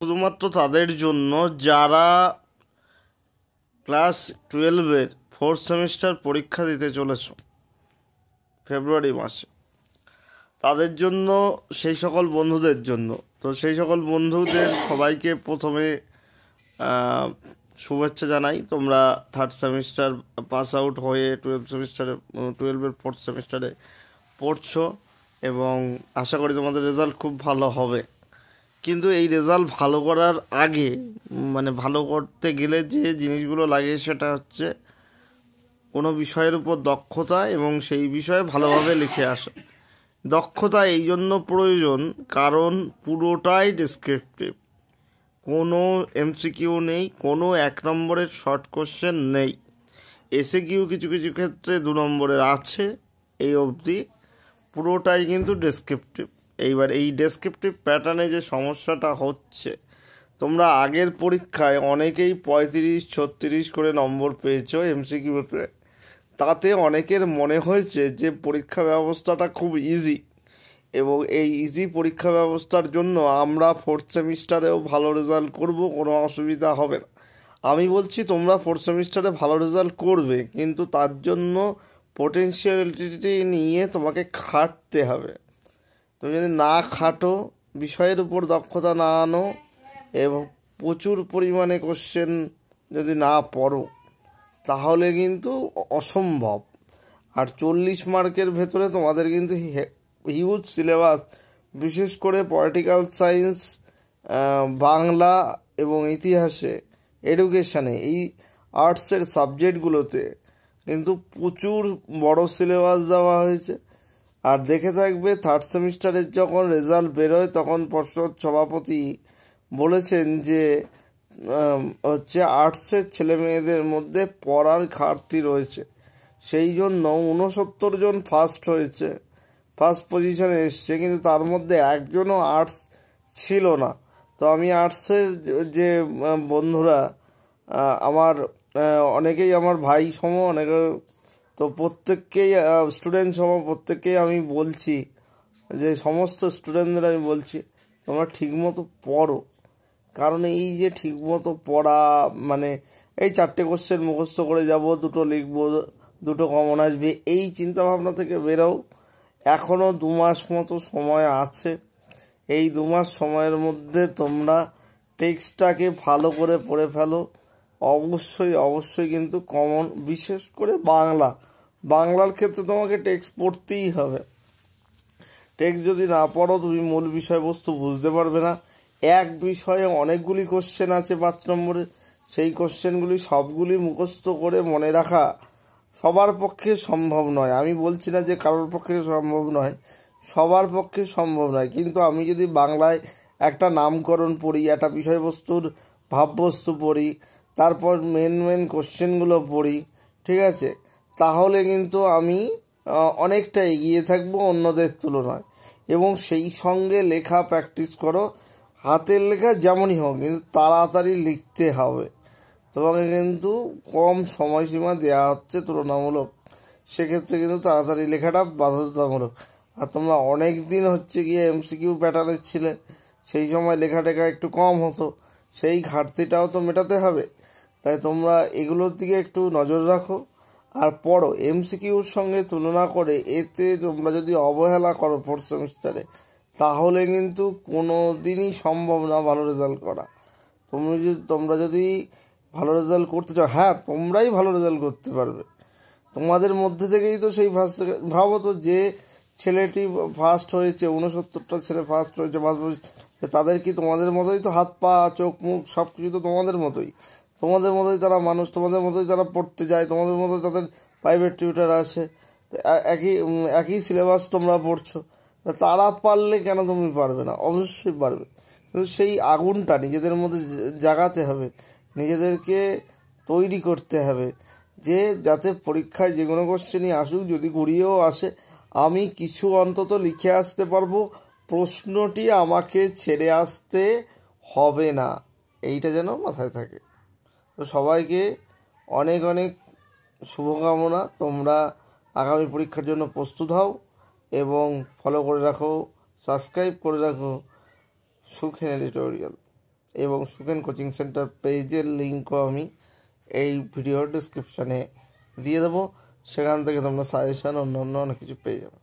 শুধুমাত্র তাদের জন্য যারা ক্লাস 12-এর 4th সেমিস্টার পরীক্ষা দিতে চলেছ ফেব্রুয়ারি মাসে, তাদের জন্য, সেই সকল বন্ধুদের জন্য। তো সেই সকল বন্ধুদের সবাইকে প্রথমে শুভেচ্ছা জানাই। তোমরা 3rd সেমিস্টার পাস আউট হয়ে 12-এর 4th সেমিস্টারে পড়ছো এবং আশা করি তোমাদের রেজাল্ট খুব ভালো হবে। কিন্তু এই রেজাল্ট ভালো করার আগে, মানে ভালো করতে গেলে যে জিনিসগুলো লাগে সেটা হচ্ছে কোনো বিষয়ের উপর দক্ষতা এবং সেই বিষয়ে ভালোভাবে লিখে আসা। দক্ষতা এই জন্য প্রয়োজন কারণ পুরোটাই ডেসক্রিপটিভ, কোনো এমসিকিউ নেই, কোনো 1 নম্বরের শর্ট কোশ্চেন নেই। এসএকিউ কিছু কিছু ক্ষেত্রে 2 নম্বরের আছে, এই অবধি পুরোটাই কিন্তু ডেসক্রিপটিভ। এইবার এই ডেসক্রিপটিভ প্যাটার্নে যে সমস্যাটা হচ্ছে, তোমরা আগের পরীক্ষায় অনেকেই 35-36 করে নম্বর পেয়েছো এমসিকিউতে, তাতে অনেকের মনে হয়েছে যে পরীক্ষা ব্যবস্থাটা খুব ইজি এবং এই ইজি পরীক্ষা ব্যবস্থার জন্য আমরা 4th সেমিস্টারেও ভালো রেজাল্ট করব, কোনো অসুবিধা হবে না। আমি বলছি তোমরা 4th সেমিস্টারে ভালো রেজাল্ট করবে, কিন্তু তার জন্য পোটেনশিয়ালিটি নিয়ে তোমাকে খাটতে হবে। তুমি যদি না খাটো, বিষয়ের উপর দক্ষতা না আনো এবং প্রচুর পরিমাণে কোশ্চেন যদি না পড়ো, তাহলে কিন্তু অসম্ভব। আর 40 মার্কের ভেতরে তোমাদের কিন্তু হিউজ সিলেবাস, বিশেষ করে পলিটিক্যাল সায়েন্স, বাংলা এবং ইতিহাসে, এডুকেশানে, এই আর্টসের সাবজেক্টগুলোতে কিন্তু প্রচুর বড় সিলেবাস দেওয়া হয়েছে। আর দেখে থাকবে 3rd সেমিস্টারের যখন রেজাল্ট বেরোয় তখন পর্ষদ সভাপতি বলেছেন যে হচ্ছে আর্টসের ছেলে মেয়েদের মধ্যে পড়ার ঘাটতি রয়েছে, সেই জন্য 69 জন ফার্স্ট হয়েছে, ফার্স্ট পজিশনে এসছে, কিন্তু তার মধ্যে একজনও আর্টস ছিল না। তো আমি আর্টসের যে বন্ধুরা, আমার অনেকেই আমার ভাই সম, অনেকে, তো প্রত্যেককেই স্টুডেন্ট সম প্রত্যেককেই আমি বলছি, যে সমস্ত স্টুডেন্টদের আমি বলছি তোমরা ঠিকমতো পড়ো। কারণ এই যে ঠিকমতো পড়া মানে এই 4টে কোশ্চেন মুখস্থ করে যাব, 2টো লিখবো, 2টো কমন আসবে, এই চিন্তাভাবনা থেকে বেরোও। এখনও 2 মাস মতো সময় আছে। এই 2 মাস সময়ের মধ্যে তোমরা টেক্সটটাকে ভালো করে পড়ে ফেলো। অবশ্যই কিন্তু কমন, বিশেষ করে বাংলার ক্ষেত্রে তোমাকে টেক্সট পড়তেই হবে। টেক্সট যদি না পড়ো তুমি মূল বিষয়বস্তু বুঝতে পারবে না। এক বিষয়ে অনেকগুলি কোশ্চেন আছে 5 নম্বরে, সেই কোশ্চেনগুলি সবগুলি মুখস্থ করে মনে রাখা সবার পক্ষে সম্ভব নয়। আমি বলছি না যে কারোর পক্ষে সম্ভব নয়, সবার পক্ষে সম্ভব নয়। কিন্তু আমি যদি বাংলায় একটা নামকরণ পড়ি, একটা বিষয়বস্তুর ভাববস্তু পড়ি, তারপর মেন কোশ্চেনগুলো পড়ি, ঠিক আছে, তাহলে কিন্তু আমি অনেকটা এগিয়ে থাকবো অন্যদের তুলনায়। এবং সেই সঙ্গে লেখা প্র্যাকটিস করো। হাতের লেখা যেমনই হোক, কিন্তু তাড়াতাড়ি লিখতে হবে। তোমাকে কিন্তু কম সময়সীমা দেওয়া হচ্ছে তুলনামূলক, সেক্ষেত্রে কিন্তু তাড়াতাড়ি লেখাটা বাধ্যতামূলক। আর তোমরা অনেক দিন হচ্ছে গিয়ে এমসিকিউ প্যাটার্নের ছিলে, সেই সময় লেখা টেখা একটু কম হতো, সেই ঘাটতিটাও তো মেটাতে হবে। তাই তোমরা এগুলোর দিকে একটু নজর রাখো আর পড়ো। এমসিকিউর সঙ্গে তুলনা করে এতে তোমরা যদি অবহেলা করো 4th সেমিস্টারে, তাহলে কিন্তু কোনো দিনই সম্ভব না ভালো রেজাল্ট করা। তোমরা যদি ভালো রেজাল্ট করতে চাও, হ্যাঁ তোমরাই ভালো রেজাল্ট করতে পারবে। তোমাদের মধ্যে থেকেই তো সেই ফার্স্ট, ভাবো তো যে ছেলেটি ফার্স্ট হয়েছে, 69টা ছেলে ফার্স্ট হয়েছে, তাদের কি তোমাদের মতোই তো হাত পা চোখ মুখ সব কিছু তো তোমাদের মতোই, তারা মানুষ, তোমাদের মতোই তারা পড়তে যায়, তোমাদের মতোই তাদের প্রাইভেট টিউটার আছে, একই সিলেবাস তোমরা পড়ছো। তারা পারলে কেন তুমি পারবে না? অবশ্যই পারবে। কিন্তু সেই আগুনটা নিজেদের মধ্যে জাগাতে হবে, নিজেদেরকে তৈরি করতে হবে, যে যাতে পরীক্ষায় যে কোনো কোশ্চেনই আসুক, যদি ঘুরিয়েও আসে আমি কিছু অন্তত লিখে আসতে পারবো, প্রশ্নটি আমাকে ছেড়ে আসতে হবে না, এইটা যেন মাথায় থাকে। তো সবাইকে অনেক শুভকামনা। তোমরা আগামী পরীক্ষার জন্য প্রস্তুত হও এবং ফলো করে রাখো, সাবস্ক্রাইব করে রাখো সুখেন এডিটোরিয়াল। এবং সুখেন কোচিং সেন্টার পেজের লিঙ্কও আমি এই ভিডিওর ডিসক্রিপশানে দিয়ে দেবো। সেখান থেকে তোমরা সাজেশন অন্য অনেক কিছু পেয়ে যাবে।